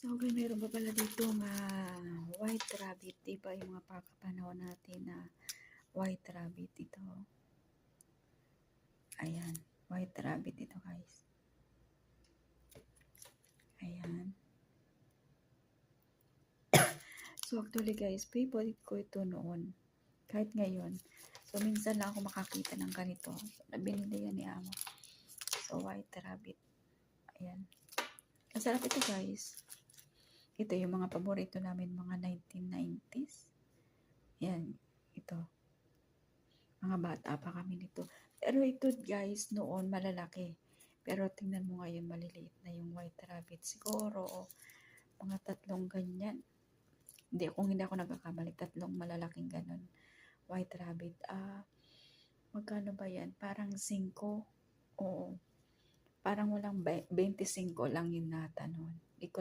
So, okay, meron pa pala dito nga white rabbit. Diba yung mga pakapanahon natin na white rabbit ito. Ayan, white rabbit ito guys. Ayan. So, actually guys, favorite ko ito noon. Kahit ngayon. So, minsan lang ako makakita ng ganito. So, binili yan ni Amo. So, white rabbit. Ayan. Masarap ito guys. Ito yung mga paborito namin mga 1990s. Yan. Ito. Mga bata pa kami nito. Pero ito guys, noon malalaki. Pero tingnan mo ngayon maliliit na yung white rabbit. Siguro, mga 3 ganyan. Hindi, kung hindi ako nagkakamali, 3 malalaking ganun. White rabbit. Magkano ba yan? Parang 5. Oo. Parang walang 25 lang yun nata noon. Di ko lang